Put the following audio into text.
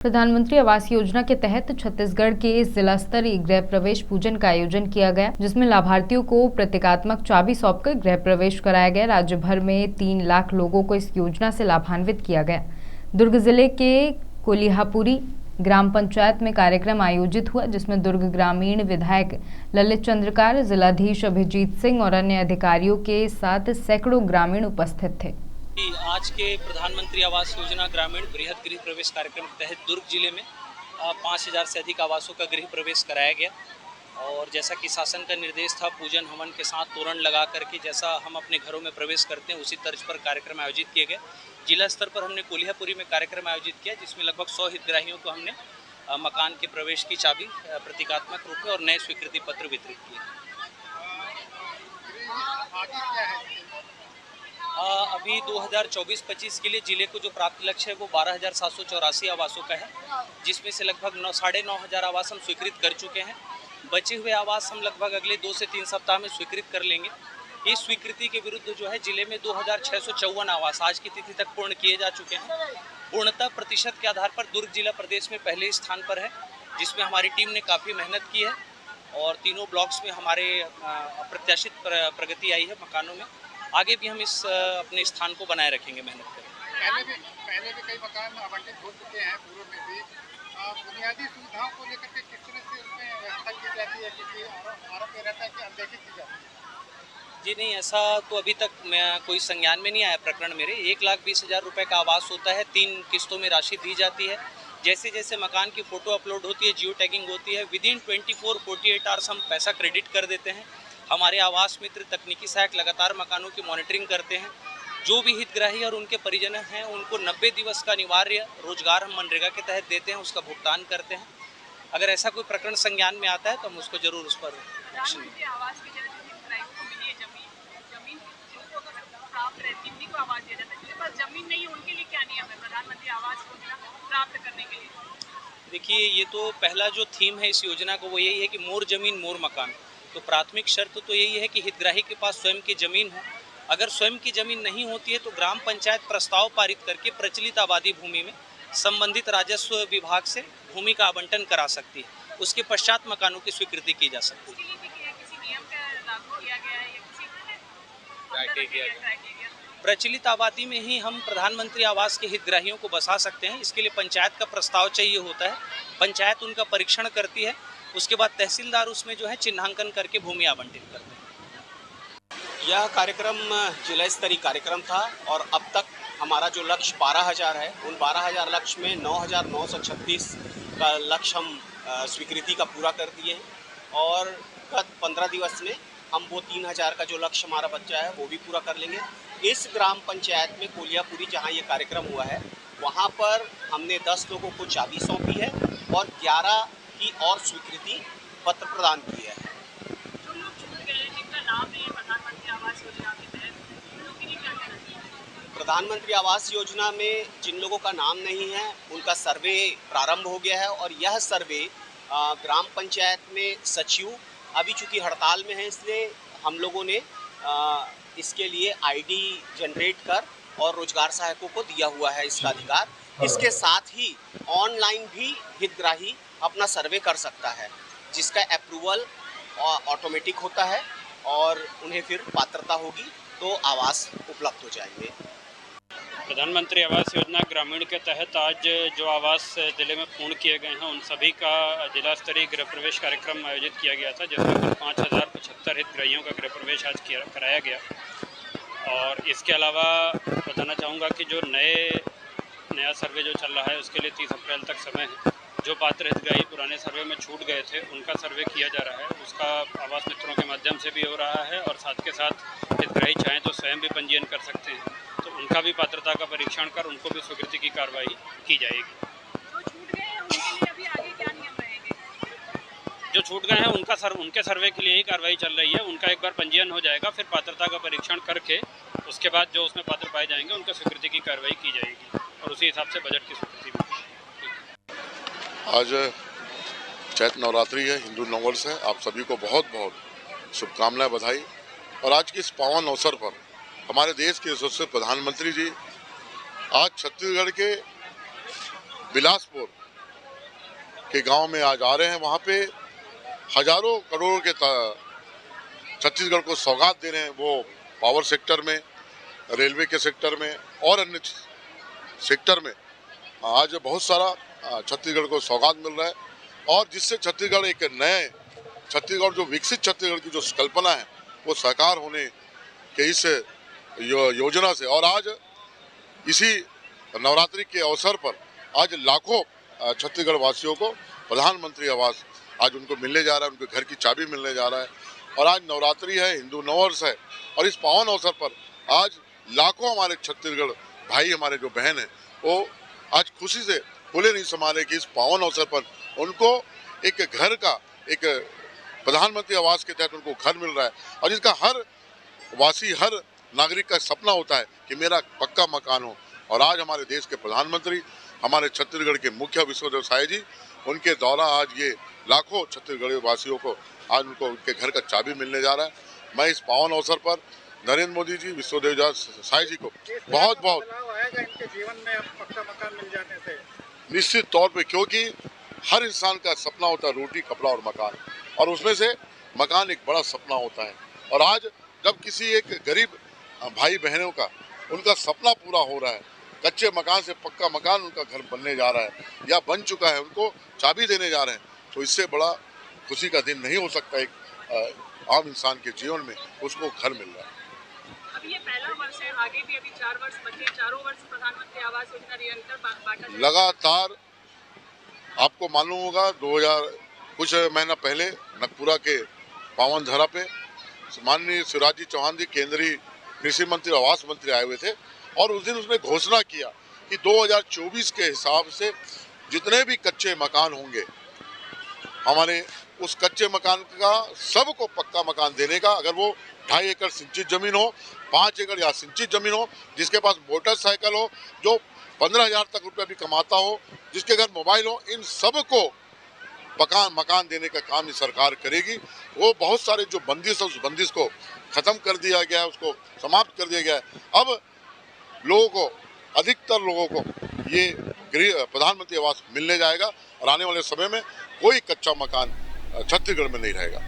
प्रधानमंत्री आवास योजना के तहत छत्तीसगढ़ के जिला स्तरीय गृह प्रवेश पूजन का आयोजन किया गया, जिसमें लाभार्थियों को प्रतीकात्मक चाबी सौंपकर गृह प्रवेश कराया गया। राज्य भर में 3 लाख लोगों को इस योजना से लाभान्वित किया गया। दुर्ग जिले के कोलिहापुरी ग्राम पंचायत में कार्यक्रम आयोजित हुआ, जिसमें दुर्ग ग्रामीण विधायक ललित चंद्रकार, जिलाधीश अभिजीत सिंह और अन्य अधिकारियों के साथ सैकड़ों ग्रामीण उपस्थित थे। आज के प्रधानमंत्री आवास योजना ग्रामीण बृहद गृह प्रवेश कार्यक्रम के तहत दुर्ग जिले में 5000 से अधिक आवासों का गृह प्रवेश कराया गया। और जैसा कि शासन का निर्देश था, पूजन हवन के साथ तोरण लगा करके जैसा हम अपने घरों में प्रवेश करते हैं, उसी तर्ज पर कार्यक्रम आयोजित किए गए। जिला स्तर पर हमने कोलिहापुरी में कार्यक्रम आयोजित किया, जिसमें लगभग 100 हितग्राहियों को हमने मकान के प्रवेश की चाबी प्रतीकात्मक रूप में और नए स्वीकृति पत्र वितरित किए। अभी 2024-25 के लिए जिले को जो प्राप्त लक्ष्य है वो 12,784 आवासों का है, जिसमें से लगभग 9,500 आवास हम स्वीकृत कर चुके हैं। बचे हुए आवास हम लगभग अगले 2 से 3 सप्ताह में स्वीकृत कर लेंगे। इस स्वीकृति के विरुद्ध जो है जिले में 2,654 आवास आज की तिथि तक पूर्ण किए जा चुके हैं। पूर्णतः प्रतिशत के आधार पर दुर्ग जिला प्रदेश में पहले स्थान पर है, जिसमें हमारी टीम ने काफ़ी मेहनत की है और तीनों ब्लॉक्स में हमारे अप्रत्याशित प्रगति आई है मकानों में। आगे भी हम इस अपने स्थान को बनाए रखेंगे, मेहनत करेंगे। पहले भी कई मकान आवंटित हो चुके हैं, पूर्व में भी बुनियादी सुविधाओं को लेकर के किस तरह से उसमें व्यवस्था की जाती है, क्योंकि आरोप ये रहता है कि अनदेखी की जाती है। जी नहीं, ऐसा तो अभी तक मैं कोई संज्ञान में नहीं आया प्रकरण मेरे। 1,20,000 रुपये का आवास होता है, 3 किस्तों में राशि दी जाती है। जैसे जैसे मकान की फ़ोटो अपलोड होती है, जियो टैगिंग होती है, विदिन 24-48 आवर्स हम पैसा क्रेडिट कर देते हैं। हमारे आवास मित्र तकनीकी सहायक लगातार मकानों की मॉनिटरिंग करते हैं। जो भी हितग्राही और उनके परिजन हैं, उनको 90 दिवस का अनिवार्य रोजगार हम मनरेगा के तहत देते हैं, उसका भुगतान करते हैं। अगर ऐसा कोई प्रकरण संज्ञान में आता है तो हम उसको जरूर उस पर एक्शन लेंगे। देखिए, ये तो पहला जो थीम है इस योजना को वो यही है कि मोर जमीन मोर मकान। तो प्राथमिक शर्त तो यही है कि हितग्राही के पास स्वयं की ज़मीन हो। अगर स्वयं की ज़मीन नहीं होती है तो ग्राम पंचायत प्रस्ताव पारित करके प्रचलित आबादी भूमि में संबंधित राजस्व विभाग से भूमि का आवंटन करा सकती है। उसके पश्चात मकानों की स्वीकृति की जा सकती है। प्रचलित आबादी में ही हम प्रधानमंत्री आवास के हितग्राहियों को बसा सकते हैं। इसके लिए पंचायत का प्रस्ताव चाहिए होता है, पंचायत उनका परीक्षण करती है, उसके बाद तहसीलदार उसमें जो है चिन्हांकन करके भूमि आवंटित करते हैं। यह कार्यक्रम जिला स्तरीय कार्यक्रम था और अब तक हमारा जो लक्ष्य 12,000 है, उन 12,000 लक्ष्य में 9,936 का लक्ष्य हम स्वीकृति का पूरा कर दिए हैं और गत 15 दिवस में हम वो 3,000 का जो लक्ष्य हमारा बच्चा है वो भी पूरा कर लेंगे। इस ग्राम पंचायत में कोलिहापुरी जहाँ ये कार्यक्रम हुआ है, वहाँ पर हमने 10 लोगों को चाबी सौंपी है और 11 की और स्वीकृति पत्र प्रदान किया है। जो लोग छूट गए हैं, जिनका नाम नहीं है प्रधानमंत्री आवास योजना के तहत, उन लोगों के लिए क्या कहना चाहिए? प्रधानमंत्री आवास योजना में जिन लोगों का नाम नहीं है, उनका सर्वे प्रारंभ हो गया है और यह सर्वे ग्राम पंचायत में सचिव अभी चूँकि हड़ताल में है, इसलिए हम लोगों ने इसके लिए आईडी जनरेट कर और रोजगार सहायकों को दिया हुआ है इसका अधिकार। इसके साथ ही ऑनलाइन भी हितग्राही अपना सर्वे कर सकता है, जिसका अप्रूवल ऑटोमेटिक होता है और उन्हें फिर पात्रता होगी तो आवास उपलब्ध हो जाएंगे। प्रधानमंत्री आवास योजना ग्रामीण के तहत आज जो आवास जिले में पूर्ण किए गए हैं, उन सभी का जिला स्तरीय गृह प्रवेश कार्यक्रम आयोजित किया गया था, जिसमें कुल 5,075 हितग्राहियों का गृह प्रवेश आज कराया गया। और इसके अलावा बताना चाहूँगा कि जो नया सर्वे जो चल रहा है उसके लिए 30 अप्रैल तक समय है। जो पात्र हितग्राही पुराने सर्वे में छूट गए थे, उनका सर्वे किया जा रहा है, उसका आवास मित्रों के माध्यम से भी हो रहा है और साथ के साथ हितग्राही चाहें तो स्वयं भी पंजीयन कर सकते हैं, तो उनका भी पात्रता का परीक्षण कर उनको भी स्वीकृति की कार्रवाई की जाएगी। जो छूट गए हैं उनके लिए अभी आगे क्या नियम रहेंगे? जो छूट गए हैं उनके सर्वे के लिए ही कार्रवाई चल रही है। उनका एक बार पंजीयन हो जाएगा, फिर पात्रता का परीक्षण करके उसके बाद जो उसमें पात्र पाए जाएंगे उनका स्वीकृति की कार्रवाई की जाएगी और उसी हिसाब से बजट की स्वीकृति भी। आज चैत्र नवरात्रि है, हिंदू नववर्ष है। आप सभी को बहुत बहुत शुभकामनाएं, बधाई। और आज के इस पावन अवसर पर हमारे देश के यशस्वी प्रधानमंत्री जी आज छत्तीसगढ़ के बिलासपुर के गांव में आज आ रहे हैं। वहाँ पे हजारों करोड़ों के छत्तीसगढ़ को सौगात दे रहे हैं। वो पावर सेक्टर में, रेलवे के सेक्टर में और अन्य सेक्टर में आज बहुत सारा छत्तीसगढ़ को सौगात मिल रहा है, और जिससे छत्तीसगढ़ एक नए छत्तीसगढ़, जो विकसित छत्तीसगढ़ की जो कल्पना है वो साकार होने के इस योजना से। और आज इसी नवरात्रि के अवसर पर आज लाखों छत्तीसगढ़ वासियों को प्रधानमंत्री आवास आज उनको मिलने जा रहा है, उनके घर की चाबी मिलने जा रहा है। और आज नवरात्रि है, हिंदू नववर्ष है, और इस पावन अवसर पर आज लाखों हमारे छत्तीसगढ़ भाई, हमारे जो बहन हैं, वो आज खुशी से भूले नहीं समा रहे कि इस पावन अवसर पर उनको एक घर का, एक प्रधानमंत्री आवास के तहत उनको घर मिल रहा है। और जिसका हर वासी, हर नागरिक का सपना होता है कि मेरा पक्का मकान हो। और आज हमारे देश के प्रधानमंत्री, हमारे छत्तीसगढ़ के मुख्य विष्णुदेव साय जी, उनके द्वारा आज ये लाखों छत्तीसगढ़ वासियों को आज उनको उनके घर का चाबी मिलने जा रहा है। मैं इस पावन अवसर पर नरेंद्र मोदी जी, विष्णुदेव साय जी को बहुत बहुत आएगा इनके जीवन में अब पक्का मकान मिल जाने से। निश्चित तौर पे, क्योंकि हर इंसान का सपना होता है रोटी, कपड़ा और मकान, और उसमें से मकान एक बड़ा सपना होता है। और आज जब किसी एक गरीब भाई बहनों का उनका सपना पूरा हो रहा है, कच्चे मकान से पक्का मकान उनका घर बनने जा रहा है या बन चुका है, उनको चाबी देने जा रहे हैं, तो इससे बड़ा खुशी का दिन नहीं हो सकता एक आम इंसान के जीवन में उसको घर मिल रहा है। अभी ये पहला वर्ष है, आगे भी अभी 4 वर्ष बचे, चारों वर्ष प्रधानमंत्री आवास योजना निरंतर बांटा जाएगा। लगातार आपको मालूम होगा 2000 कुछ महीना पहले नगपुरा के पावन धरा पे माननीय शिवराज जी चौहान जी, केंद्रीय कृषि मंत्री, आवास मंत्री आए हुए थे, और उस दिन उसने घोषणा किया कि 2024 के हिसाब से जितने भी कच्चे मकान होंगे, हमारे उस कच्चे मकान का सबको पक्का मकान देने का, अगर वो 2.5 एकड़ सिंचित जमीन हो, 5 एकड़ या सिंचित जमीन हो, जिसके पास मोटरसाइकिल हो, जो 15,000 तक रुपया भी कमाता हो, जिसके घर मोबाइल हो, इन सबको मकान देने का काम ये सरकार करेगी। वो बहुत सारे जो बंदिश है, उस बंदिश को खत्म कर दिया गया है, उसको समाप्त कर दिया गया है। अब लोगों को, अधिकतर लोगों को ये प्रधानमंत्री आवास मिलने जाएगा, और आने वाले समय में कोई कच्चा मकान छत्तीसगढ़ में नहीं रहेगा।